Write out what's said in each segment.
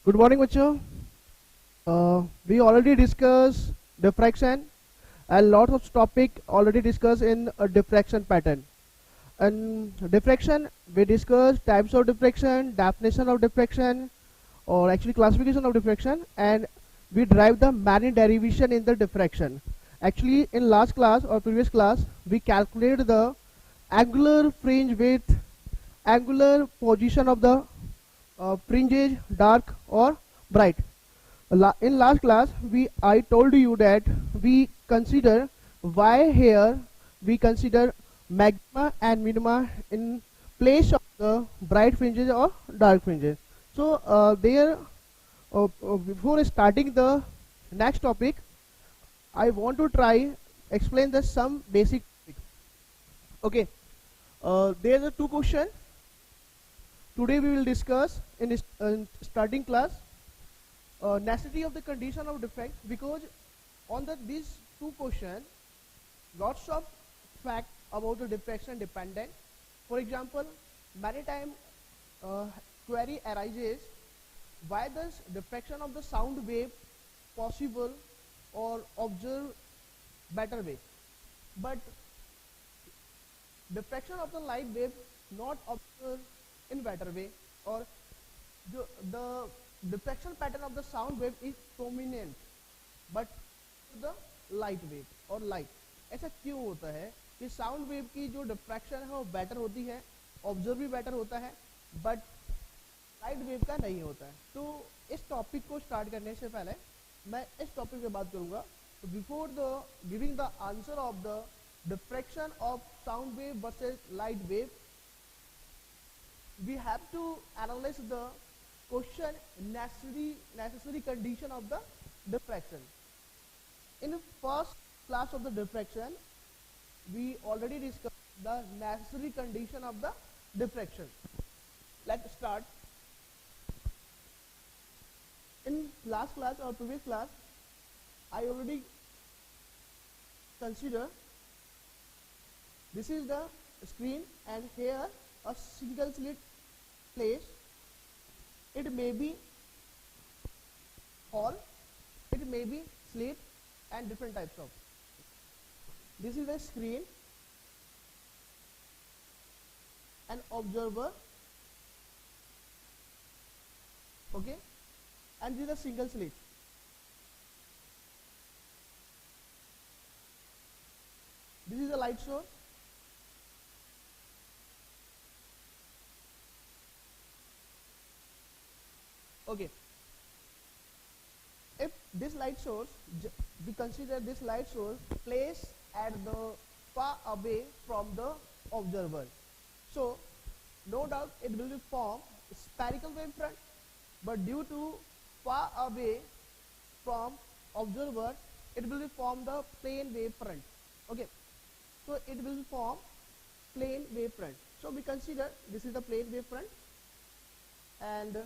Good morning, bachcho. We already discussed diffraction and lots of topic already discussed in a diffraction pattern. And diffraction, we discussed types of diffraction, definition of diffraction, or actually classification of diffraction, and we derive the many derivation in the diffraction. Actually, in last class or previous class, we calculated the angular fringe width, angular position of the fringes, dark or bright. In last class I told you that we consider y here, we consider maxima and minima in place of the bright fringes or dark fringes. So before starting the next topic, I want to try explain the some basic topic. Okay, there are two questions today we will discuss in this starting class. Necessity of the condition of defect, because on these two questions lots of fact about the diffraction dependent. For example, many time query arises, why does diffraction of the sound wave possible or observe better way, but diffraction of the light wave not observed in better way, or the diffraction pattern of the sound wave is prominent but the light wave और light, ऐसा क्यों होता है कि sound wave की जो diffraction है वो बेटर होती है, ऑब्जर्व भी बेटर होता है, बट लाइट वेव का नहीं होता है। तो इस टॉपिक को स्टार्ट करने से पहले मैं इस टॉपिक पे बात करूंगा। Before the giving the answer of the diffraction of sound wave versus light wave, we have to analyze the question necessary condition of the diffraction. In the first class of the diffraction, we already discussed the necessary condition of the diffraction. Let's start. In last class or previous class, I already consider this is the screen and here a single slit place. It may be hall, it may be slit, and different types of. This is the screen, an observer, okay, and this is a single slit. This is the light source. Okay, if this light source, we consider this light source placed at the far away from the observer, so no doubt it will form spherical wavefront, but due to far away from observer, it will form the plane wavefront. Okay, so it will form plane wavefront. So we consider this is the plane wavefront, and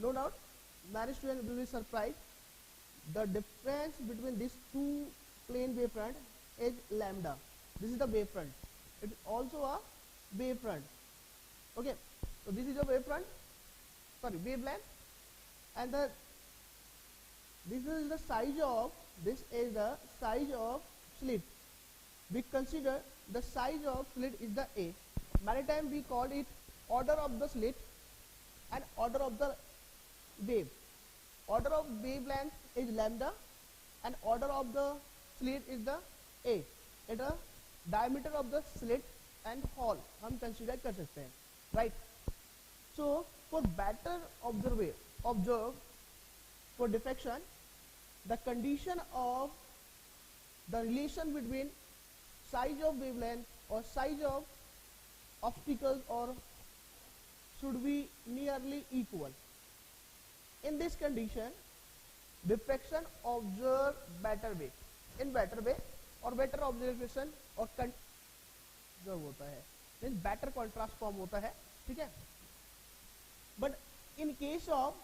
no doubt many students will be surprised. The difference between these two plane wavefront is lambda. This is the wavefront. It is also a wavefront. Okay, so this is a wavefront, sorry, wavelength, and this is the size of slit. We consider the size of slit is the A. Many times we call it order of the slit and order of the wave. Order of wavelength is lambda and order of the slit is the A. It is diameter of the slit and hole हम consider कर सकते हैं, right? So for better observe for diffraction, the condition of the relation between size of wavelength or size of obstacles or should be nearly equal. In this condition, diffraction observe better way, in better way, or better observation और observe होता है, means better contrast form होता है, ठीक है? But in case of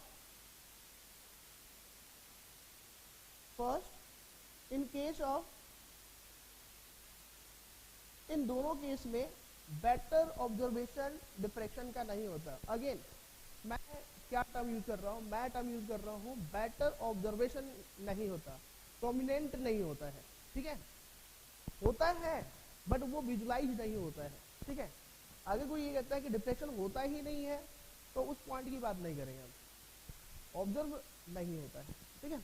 इन दोनों case में better observation diffraction का नहीं होता। अगेन मैं क्या टर्म यूज कर रहा हूँ, मैं टर्म यूज कर रहा हूँ बेटर ऑब्जर्वेशन नहीं होता, प्रोमिनेंट नहीं होता है, ठीक है, होता है बट वो विजुलाइज नहीं होता है, ठीक है। अगर कोई ये कहता है कि डिफ्रेक्शन होता ही नहीं है तो उस पॉइंट की बात नहीं करेंगे हम, ऑब्जर्व नहीं होता है, ठीक है।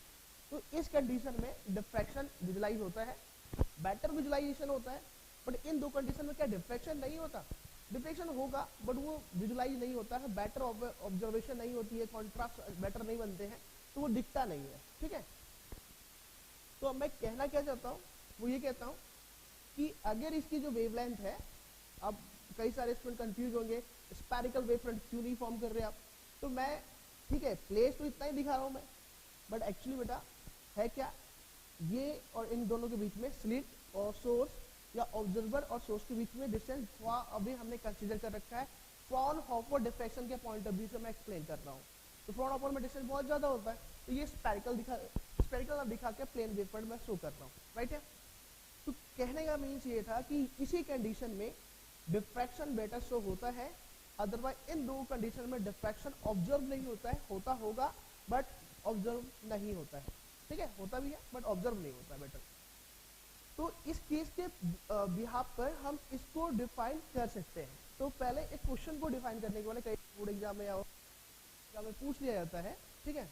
तो इस कंडीशन में डिफ्रैक्शन विजुलाइज होता है, बेटर विजुलाइजेशन होता है, बट इन दो कंडीशन में क्या डिफ्रैक्शन नहीं होता, डिफ्रैक्शन होगा बट वो विजुलाइज नहीं होता है, बेटर ऑब्जर्वेशन नहीं होती है, कॉन्ट्रास्ट बेटर नहीं बनते हैं, तो वो दिखता नहीं है, ठीक है। तो अब मैं कहना क्या चाहता हूँ, वो ये कहता हूँ कि अगर इसकी जो वेवलेंथ है, अब कई सारे स्टूडेंट कंफ्यूज होंगे स्फेरिकल वेव फ्रंट क्यों नहीं फॉर्म कर रहे आप, तो मैं ठीक है प्लेस तो इतना ही दिखा रहा हूँ मैं, बट एक्चुअली बेटा है क्या, ये और इन दोनों के बीच में स्लिट और सोर्स या ऑब्जर्वर और सोर्स के बीच में डिस्टेंस अभी हमने कंसीडर कर रखा है फ्रॉनहोफर डिफ्रैक्शन के पॉइंट ऑफ व्यू से मैं एक्सप्लेन कर रहा हूँ। तो फ्रॉनहोफर में डिस्टेंस बहुत ज्यादा होता है, तो ये स्फेरिकल दिखा के प्लेन वेव फ्रंट में शो कर रहा हूँ, राइट है। तो कहने का मीन्स ये था कि इसी कंडीशन में डिफ्रैक्शन बेटर शो होता है, अदरवाइज इन दो कंडीशन में डिफ्रैक्शन ऑब्जर्व नहीं होता है, होता होगा बट ऑब्जर्व नहीं होता है, ठीक है, होता भी है बट ऑब्जर्व नहीं होता है बेटर। तो इस केस के बिहाफ पर हम इसको डिफाइन कर सकते हैं। तो पहले एक क्वेश्चन को डिफाइन करने के वाले कई बोर्ड एग्जाम में या एग्जाम में पूछ लिया जाता है, ठीक है।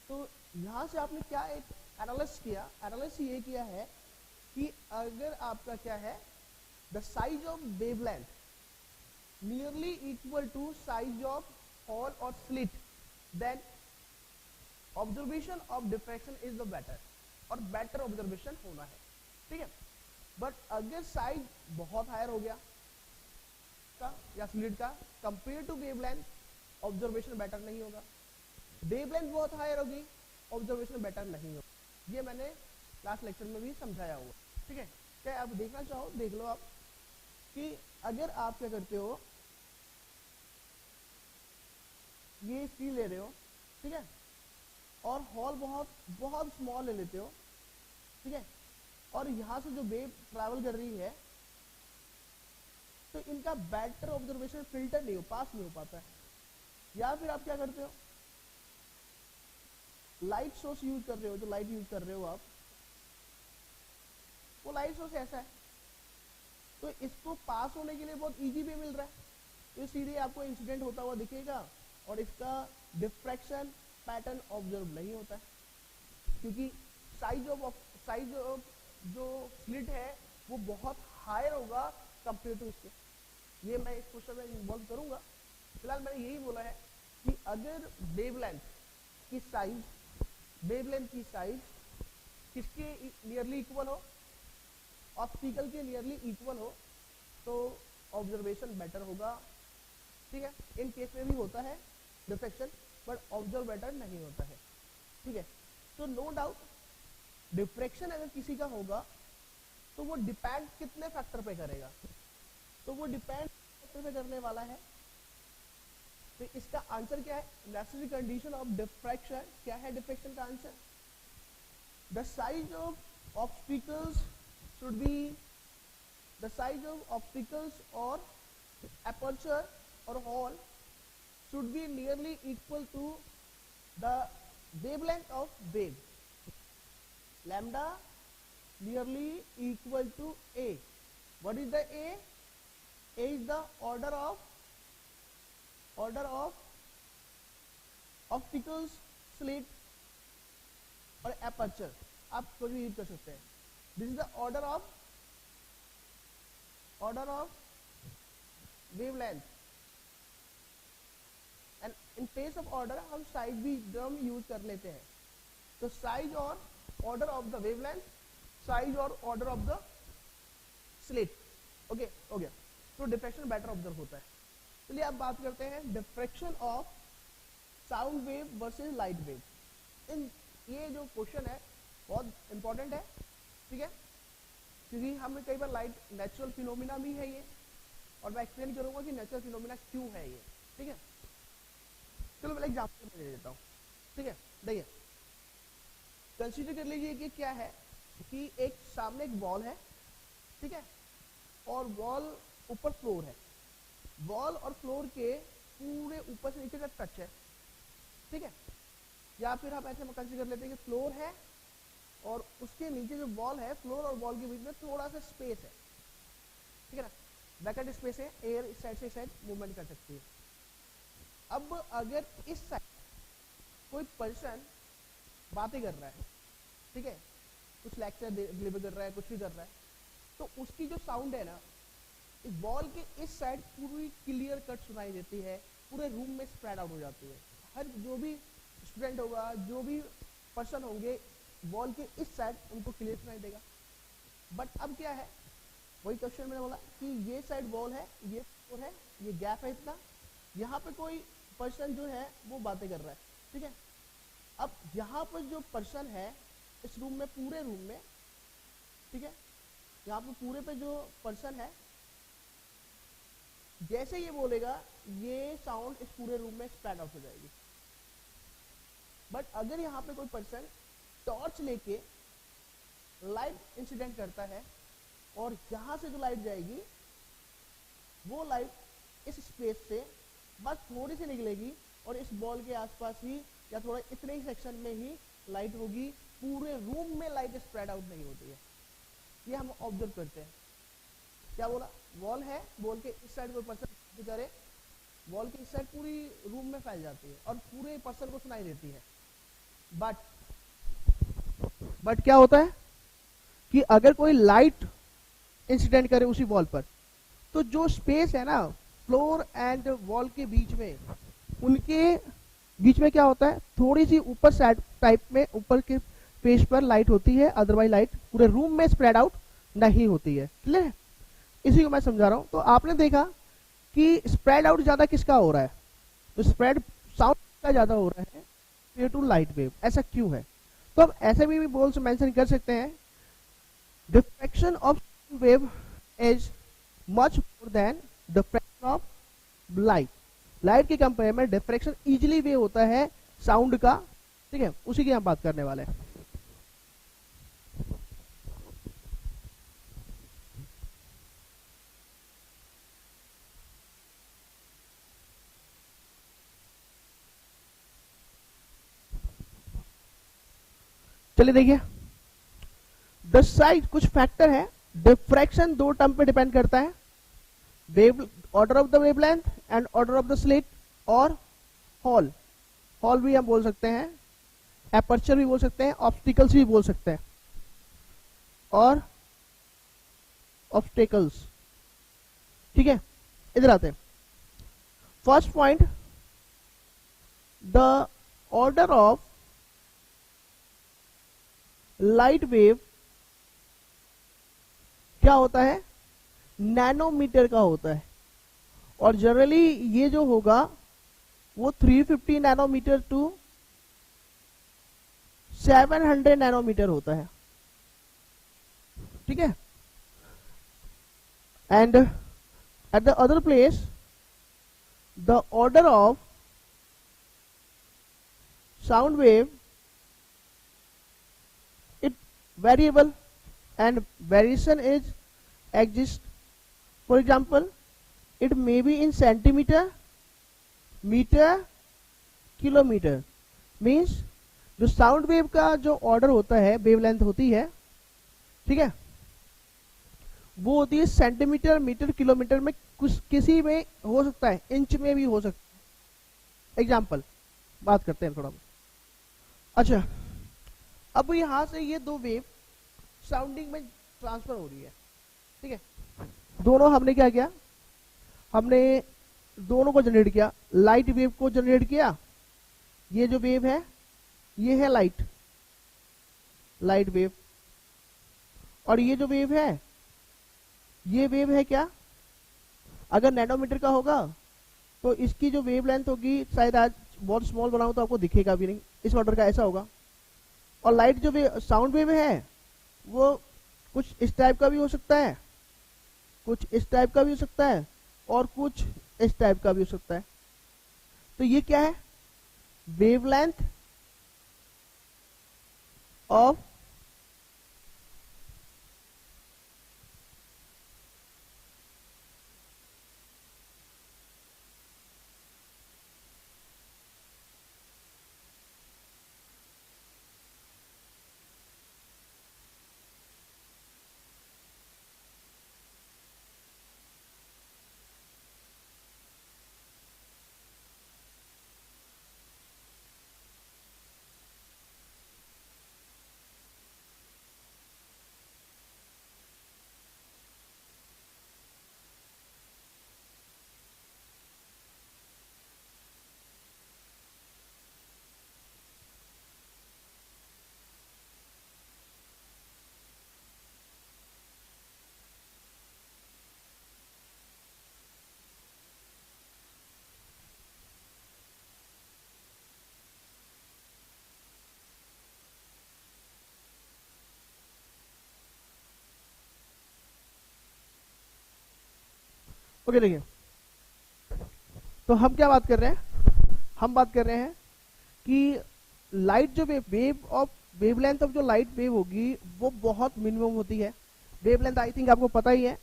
तो यहाँ से आपने क्या एक एनालिसिस किया, एनालिसिस ये किया है कि अगर आपका क्या है the size of wavelength nearly equal to size of hole और slit, then observation of diffraction is the better, और बेटर ऑब्जर्वेशन होना है, ठीक है। बट अगर साइज बहुत हायर हो गया का या स्लिट का compare to wavelength, observation better नहीं होगा, वेवलेंथ बहुत हायर होगी, ऑब्जर्वेशन बेटर नहीं होगा। ये मैंने लास्ट लेक्चर में भी समझाया हुआ, ठीक है। क्या आप देखना चाहो देख लो आप कि अगर आप क्या करते हो, ये स्क्रीन ले रहे हो, ठीक है, और हॉल बहुत बहुत स्मॉल ले लेते हो, ठीक है, और यहां से जो वेव ट्रैवल कर रही है तो इनका बेटर ऑब्जर्वेशन फिल्टर नहीं हो, पास नहीं हो पाता है। या फिर आप क्या करते हो, लाइट सोर्स यूज कर रहे हो, जो लाइट यूज कर रहे हो आप, वो लाइट सोर्स ऐसा है तो इसको पास होने के लिए बहुत इजी वे मिल रहा है, तो सीधे आपको इंसिडेंट होता हुआ दिखेगा और इसका डिफ्रैक्शन पैटर्न ऑब्जर्व नहीं होता है, क्योंकि साइज ऑफ जो स्लिट है वो बहुत हायर होगा कंपेयर टू इसके। ये मैं इस क्वेश्चन में इन्वॉल्व करूंगा, फिलहाल मैंने यही बोला है कि अगर वेवलेंथ की साइज किसके नियरली इक्वल हो, ऑप्टिकल के नियरली इक्वल हो, तो ऑब्जर्वेशन बेटर होगा, ठीक है। इन केस में भी होता है डिफ्रैक्शन बट ऑब्जर्व बेटर नहीं होता है, ठीक है। तो नो डाउट डिफ्रैक्शन अगर किसी का होगा तो वो डिपेंड कितने फैक्टर पे करेगा, तो वो डिपेंड फैक्टर पे करने वाला है। तो इसका आंसर क्या है, नेसेसरी कंडीशन ऑफ डिफ्रैक्शन क्या है, डिफ्रैक्शन का answer the size of obstacles should be the size of obstacles or aperture or hole should be nearly equal to the wavelength of wave, lambda nearly equal to a. What is the a? A is the order of obstacles, slit और aperture, आप कोई भी use कर सकते हैं। This is the order of wavelength, and in place of order हम size भी drum use कर लेते हैं। तो size और order of the wavelength, size और order of the slit, okay हो गया। तो डिफ्रैक्शन बेटर ऑब्जर्व होता है। चलिए अब बात करते हैं diffraction of sound wave versus light wave. इन ये जो क्वेश्चन है बहुत इंपॉर्टेंट है, ठीक है, क्योंकि हमें कई बार लाइट नेचुरल फिनोमिना भी है ये, और मैं एक्सप्लेन करूंगा कि नेचुरल फिनोमिना क्यों है ये, ठीक है। चलो मैं एग्जांपल दे देता हूँ, ठीक है। देखिए कंसीडर कर लीजिए कि क्या है कि एक सामने एक वॉल है, ठीक है, और वॉल ऊपर फ्लोर है, वॉल और फ्लोर के पूरे ऊपर से नीचे तक टच है, ठीक है। या फिर हम ऐसे कंसीडर कर लेते हैं कि फ्लोर है और उसके नीचे जो वॉल है, फ्लोर और वॉल के बीच में थोड़ा सा स्पेस है, ठीक है ना, वैकेंट स्पेस है, एयर इस साइड से इस साइड मूवमेंट कर सकती है। अब अगर इस साइड कोई पर्सन बातें कर रहा है, ठीक है, कुछ लेक्चर डिलीवर कर रहा है, कुछ भी कर रहा है, तो उसकी जो साउंड है ना, इस वॉल के इस साइड पूरी क्लियर कट सुनाई देती है, पूरे रूम में स्प्रेड आउट हो जाती है। हर जो भी स्टूडेंट होगा, जो भी पर्सन होंगे वॉल के इस साइड, उनको क्लियर सुनाई देगा। बट अब क्या है, वही क्वेश्चन मैंने बोला कि ये साइड वॉल है, ये फ्लोर है, ये गैप है इतना, यहाँ पे कोई पर्सन जो है वो बातें कर रहा है, ठीक है। अब यहाँ पर जो पर्सन है इस रूम में, पूरे रूम में, ठीक है, यहाँ पे पूरे पे जो पर्सन है, जैसे ये बोलेगा ये साउंड इस पूरे रूम में स्प्रेड आउट हो जाएगी। बट अगर यहाँ पे कोई पर्सन टॉर्च लेके लाइट इंसिडेंट करता है और यहाँ से जो लाइट जाएगी वो लाइट इस स्पेस से बस थोड़ी सी निकलेगी और इस बॉल के आसपास ही या थोड़ा इतने ही सेक्शन में ही लाइट होगी, पूरे रूम में लाइट स्प्रेड आउट नहीं होती है। ये हम ऑब्जर्व करते हैं। क्या बोला, वॉल है, वॉल के इस साइड कोई पर्सन करे, वॉल की इस साइड पूरी रूम में फैल जाती है और पूरे पर्सन को सुनाई देती है। बट क्या होता है कि अगर कोई लाइट इंसिडेंट करे उसी वॉल पर, तो जो स्पेस है ना फ्लोर एंड वॉल के बीच में, उनके बीच में क्या होता है, थोड़ी सी ऊपर साइड टाइप में ऊपर के पेज पर लाइट होती है, अदरवाइज लाइट पूरे रूम में स्प्रेड आउट नहीं होती है। क्लियर है? इसी को मैं समझा रहा हूं। तो आपने देखा कि स्प्रेड आउट ज्यादा किसका हो रहा है, तो स्प्रेड साउंड का ज्यादा हो रहा है कंपेयर टू लाइट वेव। ऐसा क्यों है? तो अब ऐसे भी बोल्स मेंशन कर सकते हैं, diffraction of wave is much more than diffraction of light. Light के कंपेयर में डिफ्रैक्शन इजीली वे होता है साउंड का, ठीक है, उसी की हम बात करने वाले हैं। चलिए देखिए, द साइज, कुछ फैक्टर है। डिफ्रैक्शन दो टर्म पे डिपेंड करता है, wave, order of the wavelength and order of the slit, और हॉल, हॉल भी हम बोल सकते हैं, एपर्चर भी बोल सकते हैं, ऑब्स्टिकल्स भी बोल सकते हैं, और ऑब्स्टिकल्स, ठीक है। इधर आते हैं। First point, the order of light wave क्या होता है, नैनोमीटर का होता है, और जनरली ये जो होगा वो 350 नैनोमीटर टू 700 नैनोमीटर होता है, ठीक है। And at the other place the order of sound wave it variable and variation is exist. For example, it may be in centimeter, meter, kilometer. Means जो साउंड वेव का जो order होता है, wavelength होती है, ठीक है, वो होती है सेंटीमीटर, मीटर, किलोमीटर में, कुछ किसी में हो सकता है, इंच में भी हो सकता है। एग्जाम्पल बात करते हैं थोड़ा। अच्छा, अब यहां से ये दो वेव साउंडिंग में ट्रांसफर हो रही है, ठीक है। दोनों हमने क्या किया, हमने दोनों को जनरेट किया, लाइट वेव को जनरेट किया। ये जो वेव है ये है लाइट, लाइट वेव, और ये जो वेव है ये वेव है क्या, अगर नैनोमीटर का होगा तो इसकी जो वेव लेंथ होगी, शायद आज बहुत स्मॉल बनाऊं तो आपको दिखेगा भी नहीं, इस ऑर्डर का ऐसा होगा। और लाइट जो साउंड वेव है वो कुछ इस टाइप का भी हो सकता है, कुछ इस टाइप का भी हो सकता है, और कुछ इस टाइप का भी हो सकता है। तो ये क्या है, वेवलेंथ ऑफ ओके देखिए, तो हम क्या बात कर रहे हैं, हम बात कर रहे हैं कि लाइट जो वेवलेंथ ऑफ जो लाइट वेव होगी वो बहुत मिनिमम होती है। वेवलेंथ आई थिंक आपको पता ही है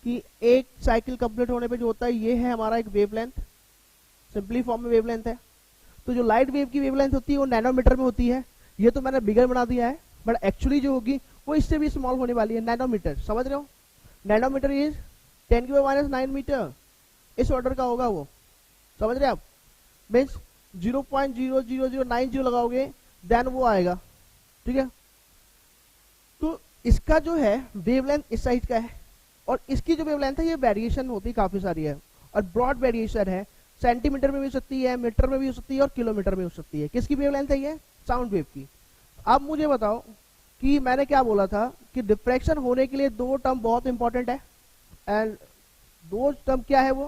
कि एक साइकिल कंप्लीट होने पे जो होता है ये है हमारा एक वेवलेंथ, सिंपली फॉर्म में वेवलेंथ है। तो जो लाइट वेव की वेवलेंथ होती है वो नैनोमीटर में होती है। ये तो मैंने बिगर बना दिया है, बट एक्चुअली जो होगी वो इससे भी स्मॉल होने वाली है, नैनोमीटर, समझ रहे हो। नैनोमीटर इज 10⁻⁹ मीटर, इस ऑर्डर का होगा वो, समझ रहे आप। मीन्स 0.00090 लगाओगे देन वो आएगा, ठीक है। तो इसका जो है वेवलेंथ इस साइज का है, और इसकी जो वेवलेंथ है ये वेरिएशन होती काफी सारी है, और ब्रॉड वेरिएशन है, सेंटीमीटर में भी हो सकती है, मीटर में भी हो सकती है, और किलोमीटर में हो सकती है। किसकी वेवलेंथ है ये, साउंड वेव की। अब मुझे बताओ कि मैंने क्या बोला था कि डिफ्रैक्शन होने के लिए दो टर्म बहुत इंपॉर्टेंट है, एंड दो टर्म क्या है वो,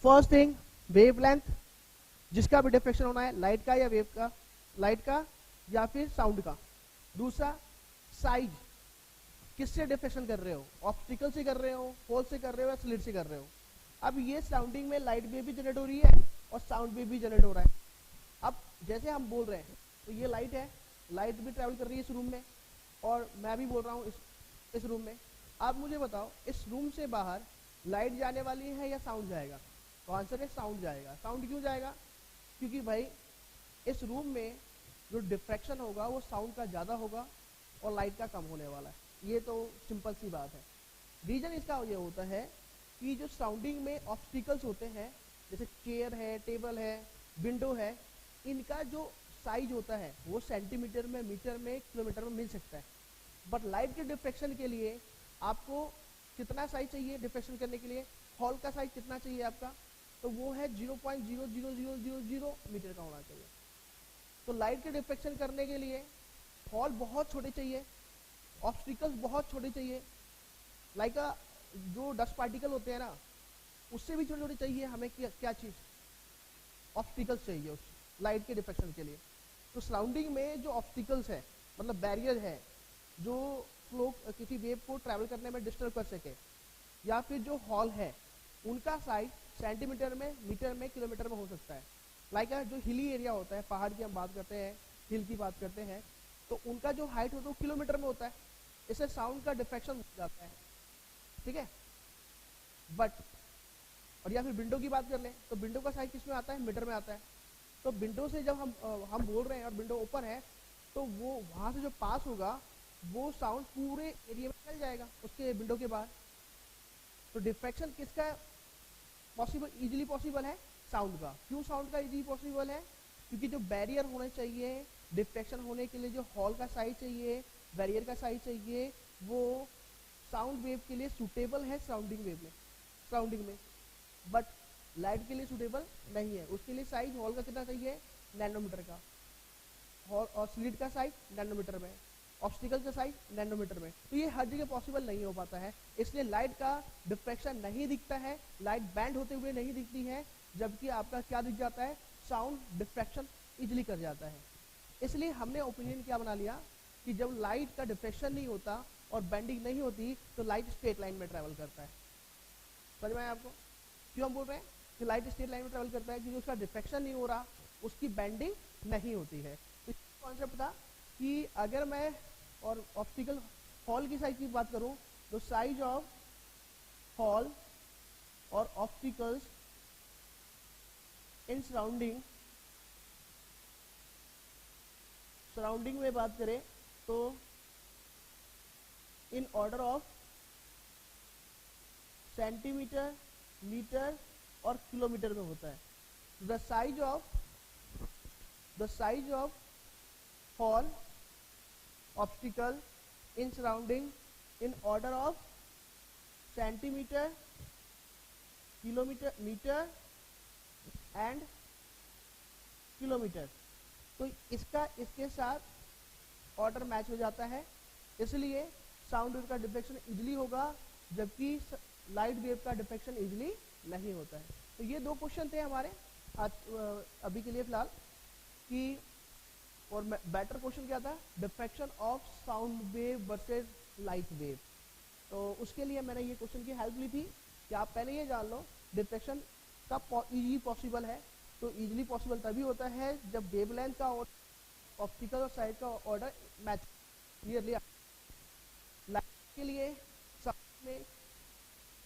फर्स्ट थिंग वेवलेंथ, जिसका भी डिफ्रैक्शन होना है, लाइट का या वेव का, लाइट का या फिर साउंड का। दूसरा साइज, किससे डिफ्रैक्शन कर रहे हो, ऑब्स्टिकल से कर रहे हो, होल से कर रहे हो, या स्लिट से कर रहे हो। अब ये सराउंडिंग में लाइट वेव भी जनरेट हो रही है और साउंड वेव भी जनरेट हो रहा है। अब जैसे हम बोल रहे हैं तो ये लाइट है, लाइट भी ट्रेवल कर रही है इस रूम में, और मैं भी बोल रहा हूँ इस रूम में। अब मुझे बताओ इस रूम से बाहर लाइट जाने वाली है या साउंड जाएगा, तो आंसर है साउंड जाएगा। साउंड क्यों जाएगा, क्योंकि भाई इस रूम में जो डिफ्रैक्शन होगा वो साउंड का ज़्यादा होगा और लाइट का कम होने वाला है। ये तो सिंपल सी बात है। रीजन इसका ये होता है कि जो सराउंडिंग में ऑब्स्टिकल्स होते हैं, जैसे चेयर है, टेबल है, विंडो है, इनका जो साइज होता है वो सेंटीमीटर में, मीटर में, किलोमीटर में मिल सकता है। बट लाइट के डिफ्रैक्शन के लिए आपको कितना साइज चाहिए डिफ्रैक्शन करने के लिए, हॉल का साइज कितना चाहिए आपका, तो वो है 0.00000 मीटर का होना चाहिए। तो लाइट के डिफ्रैक्शन करने के लिए हॉल बहुत छोटे चाहिए, ऑब्स्टिकल्स बहुत छोटे चाहिए, लाइक जो डस्ट पार्टिकल होते हैं ना उससे भी छोटे छोटे चाहिए हमें। क्या चीज, ऑब्स्टिकल्स चाहिए उस लाइट के डिफ्रैक्शन के लिए। तो सराउंडिंग में जो ऑब्स्टिकल्स है, मतलब बैरियर है, जो फ्लो किसी वेव को ट्रैवल करने में डिस्टर्ब कर सके, या फिर जो हॉल है उनका साइज सेंटीमीटर में, मीटर में, किलोमीटर में हो सकता है। लाइक जो हिली एरिया होता है, पहाड़ की हम बात करते हैं, हिल की बात करते हैं, तो उनका जो हाइट होता है वो किलोमीटर में होता है, इससे साउंड का डिफ्रैक्शन हो जाता है, ठीक है। बट और या फिर विंडो की बात कर लें तो विंडो का साइज किसमें आता है, मीटर में आता है। तो विंडो से जब हम बोल रहे हैं और विंडो ओपन है, तो वो वहां से जो पास होगा वो साउंड पूरे एरिया में फैल जाएगा उसके विंडो के बाहर। तो डिफ्रैक्शन किसका पॉसिबल, इजीली पॉसिबल है, साउंड का। क्यों साउंड का इजीली पॉसिबल है, क्योंकि जो बैरियर होने चाहिए डिफ्रैक्शन होने के लिए, जो हॉल का साइज चाहिए, बैरियर का साइज चाहिए, वो साउंड वेव के लिए सूटेबल है सराउंडिंग में, बट लाइट के लिए सूटेबल नहीं है। उसके लिए साइज हॉल का कितना चाहिए, नैनोमीटर का, और स्लिट का साइज नैनोमीटर में, ऑब्स्टिकल का साइज नैनोमीटर में। तो ये हर जगह पॉसिबल नहीं हो पाता है, इसलिए लाइट का डिफ्रैक्शन नहीं दिखता है, लाइट बैंड होते हुए नहीं दिखती है, जबकि आपका क्या दिख जाता है, साउंड डिफ्रैक्शन इजिली कर जाता है। इसलिए हमने ओपिनियन क्या बना लिया कि जब लाइट का डिफ्रैक्शन नहीं होता और बेंडिंग नहीं होती तो लाइट स्ट्रेट लाइन में ट्रेवल करता है। समझ में आया आपको क्यों हम बोल रहे हैं कि लाइट स्ट्रेट लाइन में ट्रेवल करता है, क्योंकि उसका डिफ्रैक्शन नहीं हो रहा, उसकी बेंडिंग नहीं होती है। तो कॉन्सेप्ट था कि अगर मैं और ऑप्टिकल हॉल की साइज की बात करूं तो साइज ऑफ हॉल और ऑप्टिकल्स इन सराउंडिंग में बात करें तो in order of centimetre, metre और किलोमीटर में होता है। The size of hole obstacle in surrounding in order of centimetre, kilometre, metre and kilometre. तो इसके साथ ऑर्डर मैच हो जाता है, इसलिए साउंड वेव का डिफ्रैक्शन इजिली होगा, जबकि लाइट वेव का डिफ्रैक्शन इजिली नहीं होता है। तो ये दो क्वेश्चन थे हमारे आज अभी के लिए फिलहाल कि, और बेटर क्वेश्चन क्या था, diffraction of sound wave versus light wave. तो उसके लिए मैंने ये क्वेश्चन की हेल्प ली थी कि आप पहले ये जान लो डिफ्रेक्शन कब इजीली पॉसिबल है। तो इजीली पॉसिबल तभी होता है जब वेवलेंथ का और ऑप्टिकल और साइड का ऑर्डर मैच क्लियरली। लाइट के लिए में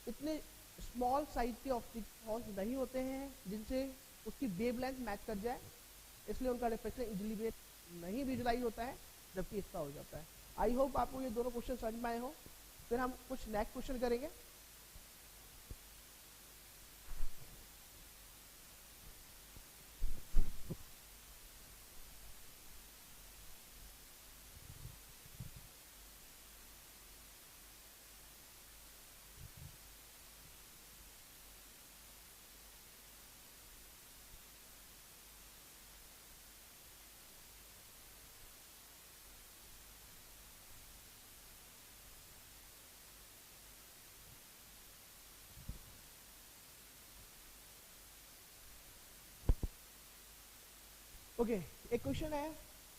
इतने स्मॉल साइज के ऑप्टिक हॉर्स नहीं होते हैं जिनसे उसकी वेवलेंथ मैच कर जाए, इसलिए उनका रिफ्लेक्शन इजीली नहीं विजुलाइज होता है, जबकि इसका हो जाता है। आई होप आपको ये दोनों क्वेश्चन समझ में आए हो। फिर हम कुछ नेक्स्ट क्वेश्चन करेंगे। ओके, एक क्वेश्चन है।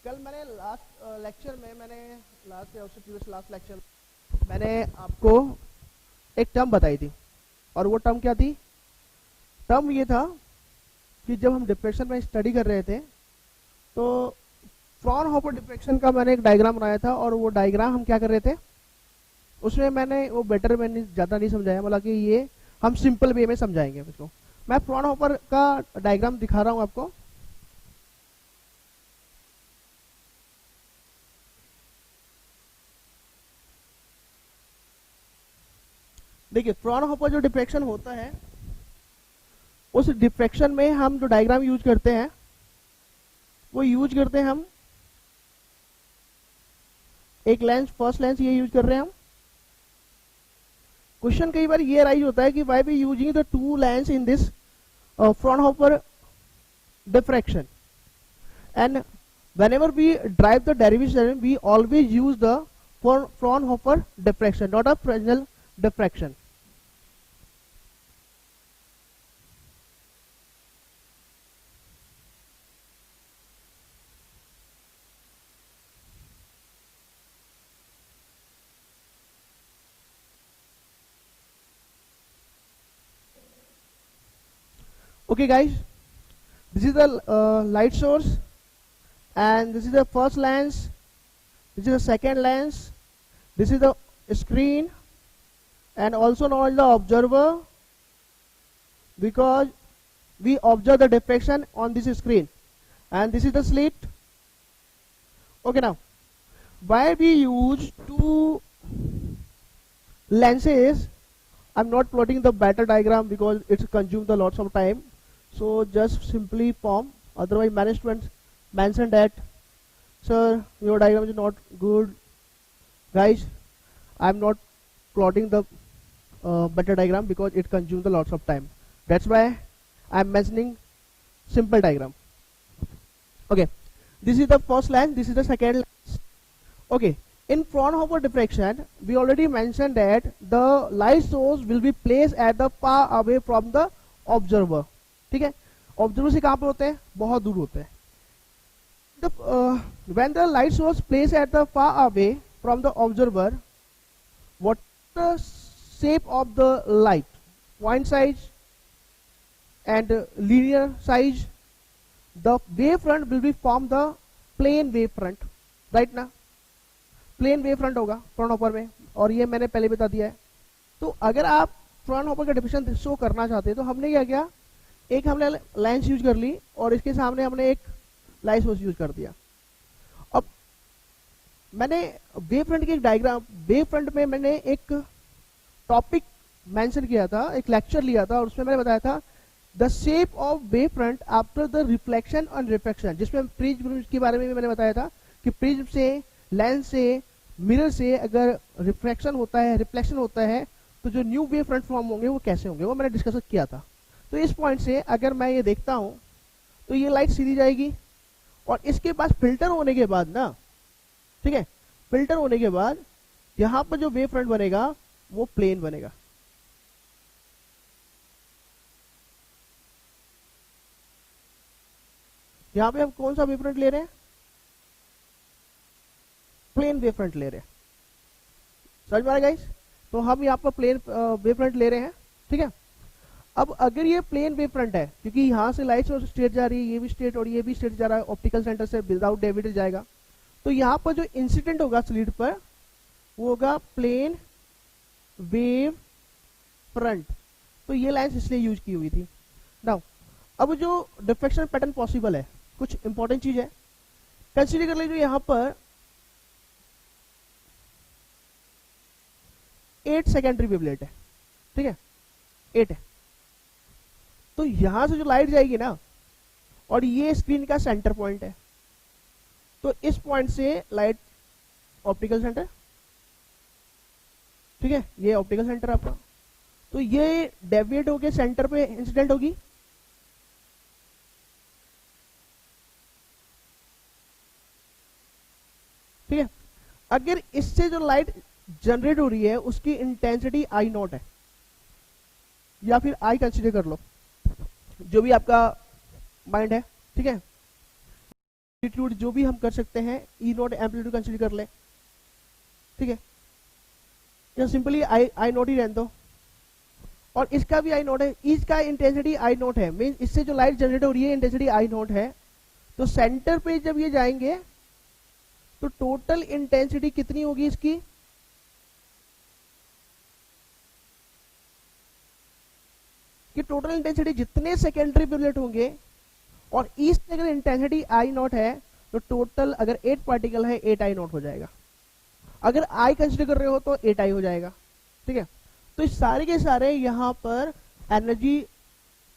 कल मैंने लास्ट लेक्चर में लास्ट लेक्चर मैंने आपको एक टर्म बताई थी, और वो टर्म क्या थी? टर्म ये था कि जब हम डिफ्रेक्शन में स्टडी कर रहे थे तो फ्रॉनहोफर डिफ्रेक्शन का मैंने एक डायग्राम बनाया था, और वो डायग्राम हम क्या कर रहे थे उसमें मैंने वो बेटर मैंने ज़्यादा नहीं समझाया, मतलब कि ये हम सिंपल वे में समझाएंगे इसको। मैं फ्रॉनहोफर का डायग्राम दिखा रहा हूँ आपको। देखिए, फ्रॉनहोफर जो डिफ्रेक्शन होता है उस डिफ्रेक्शन में हम जो डायग्राम यूज करते हैं वो यूज करते हैं हम एक लेंस, फर्स्ट लेंस ये यूज कर रहे हैं हम। क्वेश्चन कई बार ये राइज होता है कि why we using the two lens in this Fraunhofer diffraction, and whenever we drive the derivation we always use the Fraunhofer diffraction, not a Fresnel diffraction. Okay guys, this is the light source, and this is the first lens, this is the second lens, this is the screen, and also known as the observer, because we observe the diffraction on this screen, and this is the slit. Okay, now why we use two lenses? I'm not plotting the better diagram because it's consumed a lots of time, so just simply form. Otherwise management mentioned that, sir, your diagram is not good. Guys, I'm not plotting the better diagram because it consumes a lots of time. That's why I'm mentioning simple diagram. Okay, this is the first lens, this is the second lens. Okay, in Fraunhofer diffraction we already mentioned that the light source will be placed at the far away from the observer. ठीक है, observer से कहाँ पर होते हैं? बहुत दूर होते हैं. When the light source placed at the far away from the observer, what the shape of the light? Point size and linear size. The wavefront will be from the plane wavefront, right ना? Plane wavefront होगा Fraunhofer में, और ये मैंने पहले बता दिया है. तो अगर आप फ्रॉनहोफर का डिफ्रेक्शन शो करना चाहते हैं तो हमने क्या किया, एक हमने लेंस यूज कर ली और इसके सामने हमने एक लाइट सोर्स यूज कर दिया. अब मैंने वेवफ्रंट की एक डायग्राम, वेवफ्रंट में मैंने एक टॉपिक मेंशन किया था, एक लेक्चर लिया था, और उसमें मैंने बताया था the shape of wavefront after the reflection and refraction, जिसमें प्रिज्म के बारे में भी मैंने बताया था कि प्रिज्म से, लेंस से, मिरर से अगर रिफ्रैक्शन होता है, रिफ्लेक्शन होता है, तो जो न्यू वेव फ्रंट फॉर्म होंगे वो कैसे होंगे, वो मैंने डिस्कस किया था. तो इस पॉइंट से अगर मैं ये देखता हूं तो ये लाइट सीधी जाएगी, और इसके पास फिल्टर होने के बाद ना, ठीक है, फिल्टर होने के बाद यहां पर जो वेव फ्रंट बनेगा वो प्लेन बनेगा. यहां पे हम कौन सा वेव फ्रंट ले रहे हैं? प्लेन वेव फ्रंट ले रहे हैं. समझ में आ रहा है गाइस? तो हम यहाँ पर प्लेन वेव फ्रंट ले रहे हैं. ठीक है। अब अगर ये प्लेन वेव फ्रंट है, क्योंकि यहाँ से लाइट और स्ट्रेट जा रही है, ये भी स्ट्रेट और ये भी स्ट्रेट जा रहा है, ऑप्टिकल सेंटर से विदाउट डेविएटेड जाएगा, तो यहाँ पर जो इंसिडेंट होगा स्लिट पर वो होगा प्लेन वेव फ्रंट। तो ये लाइन्स इसलिए यूज की हुई थी। नाउ अब जो डिफ्रेक्शन पैटर्न पॉसिबल है, कुछ इंपॉर्टेंट चीज है, कंसीडर कर लीजिए यहाँ पर 8 सेकेंडरी वेवलेट है, ठीक है, 8 है। तो यहां से जो लाइट जाएगी ना, और ये स्क्रीन का सेंटर पॉइंट है, तो इस पॉइंट से लाइट ऑप्टिकल सेंटर, ठीक है, ये ऑप्टिकल सेंटर आपका, तो ये डेविएट होके सेंटर पे इंसिडेंट होगी, ठीक है। अगर इससे जो लाइट जनरेट हो रही है उसकी इंटेंसिटी आई नॉट है, या फिर आई कंसीडर कर लो, जो भी आपका माइंड है, ठीक है, एम्पलीट्यूड जो भी हम कर सकते हैं, ई नॉट एम्पलीट्यूड कंसीडर कर ले, ठीक है, या सिंपली आई नॉट ही रहने दो, और इसका भी आई नॉट है, इसका इंटेंसिटी आई नॉट है, मीन इससे जो लाइट जनरेट हो रही है इंटेंसिटी आई नॉट है। तो सेंटर पे जब ये जाएंगे तो टोटल इंटेंसिटी कितनी होगी इसकी, कि टोटल इंटेंसिटी जितने सेकेंडरी वेवलेट होंगे, और ईस्ट में अगर इंटेंसिटी आई नॉट है तो टोटल अगर 8 पार्टिकल है 8 आई नॉट हो जाएगा, अगर आई कंसिडर कर रहे हो तो 8 आई हो जाएगा, ठीक है। तो इस सारे के सारे यहाँ पर एनर्जी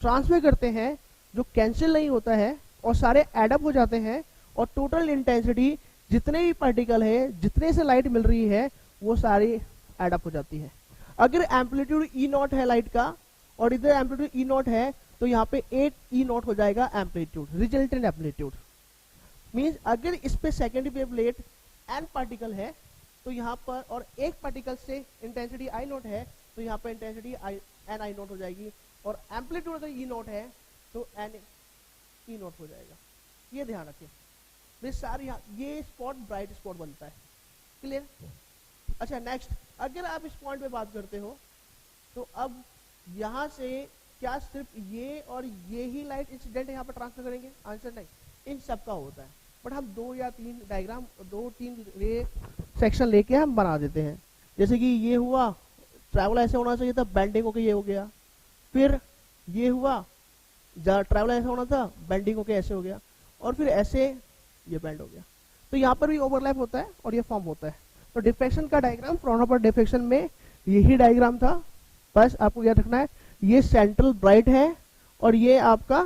ट्रांसफर करते हैं जो कैंसिल नहीं होता है, और सारे एडअप हो जाते हैं, और टोटल इंटेंसिटी जितने भी पार्टिकल है, जितने से लाइट मिल रही है, वो सारी एडअप हो जाती है। अगर एम्पलीट्यूड ई नॉट है लाइट का, और इधर एम्पलीट्यूड ई नॉट है, तो यहाँ पे 8 ई नॉट हो जाएगा एम्पलीट्यूड, रिजल्टेंट एम्पलीट्यूड। मींस अगर इस पे सेकेंडरी वेवलेट एन पार्टिकल है तो यहाँ पर, और एक पार्टिकल से इंटेंसिटी आई नॉट है, तो यहाँ पर इंटेंसिटी एन आई नॉट हो जाएगी, और एम्पलीट्यूड अगर ई नॉट है तो एन ई नॉट हो जाएगा। ये ध्यान रखिए, सारी ये स्पॉट ब्राइट स्पॉट बनता है, क्लियर। अच्छा नेक्स्ट, अगर आप इस पॉइंट पे बात करते हो तो अब यहाँ से क्या सिर्फ ये और ये ही लाइट इंसिडेंट यहाँ पर ट्रांसफर करेंगे? आंसर नहीं, इन सब का होता है, बट हम 2 या 3 डायग्राम, 2-3 रे सेक्शन लेके हम बना देते हैं। जैसे कि ये हुआ, ट्रैवल ऐसे होना चाहिए था, बेंडिंग होके ये हो गया, फिर ये हुआ, ट्रैवल ऐसा होना था, बेंडिंग होके ऐसे हो गया, और फिर ऐसे ये बेंड हो गया। तो यहाँ पर भी ओवरलैप होता है और ये फॉर्म होता है। तो डिफ्रेक्शन का डायग्राम, फ्रॉनहोफर डिफ्रेक्शन में यही डायग्राम था, बस आपको याद रखना है, ये सेंट्रल ब्राइट है और ये आपका,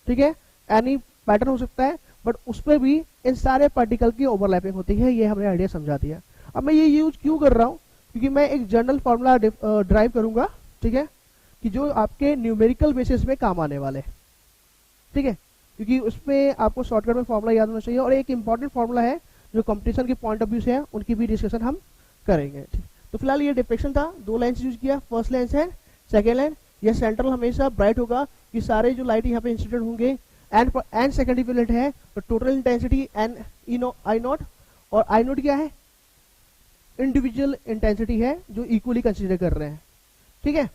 ठीक है, एनी पैटर्न हो सकता है, बट उसमें भी इन सारे पार्टिकल की ओवरलैपिंग होती है। ये हमने आइडिया समझा दिया। अब मैं ये यूज क्यों कर रहा हूँ, क्योंकि मैं एक जनरल फॉर्मूला ड्राइव करूंगा, ठीक है, कि जो आपके न्यूमेरिकल बेसिस में काम आने वाले, ठीक है, क्योंकि उसमें आपको शॉर्टकट में फॉर्मूला याद होना चाहिए। और एक इंपॉर्टेंट फॉर्मूला है जो कंपटीशन के पॉइंट ऑफ व्यू से है, उनकी भी डिस्कशन हम करेंगे। तो फिलहाल ये डिफ्रेक्शन था, 2 लेंस यूज किया, फर्स्ट लेंस है, सेकेंड लेंस। ये सेंट्रल हमेशा ब्राइट होगा कि सारे जो लाइट यहाँ पे इंसिडेंट होंगे, एंड सेकेंडरी वेवलेट है तो total intensity n I naught, और आई नॉट क्या है, इंडिविजुअल इंटेंसिटी है जो इक्वली कंसिडर कर रहे हैं, ठीक है।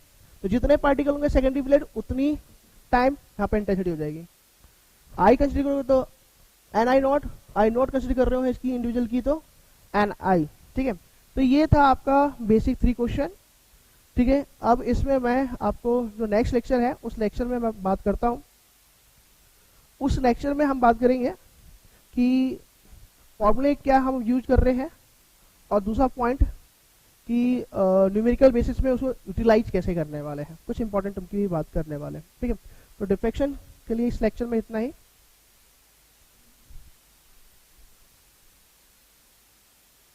तो जितने पार्टिकल होंगे सेकेंडरी वेवलेट, उतनी टाइम यहाँ पे इंटेंसिटी हो जाएगी। आई कंसिडर करोगे तो एन आई नॉट कंसिडर कर रहे हो इसकी इंडिविजुअल की, तो एन आई, ठीक है। तो ये था आपका बेसिक 3 क्वेश्चन, ठीक है। अब इसमें मैं आपको जो नेक्स्ट लेक्चर है उस लेक्चर में मैं बात करता हूँ। उस लेक्चर में हम बात करेंगे कि फॉर्मूले क्या हम यूज कर रहे हैं, और दूसरा पॉइंट कि न्यूमेरिकल बेसिस में उसको यूटिलाइज कैसे करने वाले हैं, कुछ इंपॉर्टेंट टर्म की भी बात करने वाले हैं, ठीक है। तो डिफ्रेक्शन के लिए इस लेक्चर में इतना ही।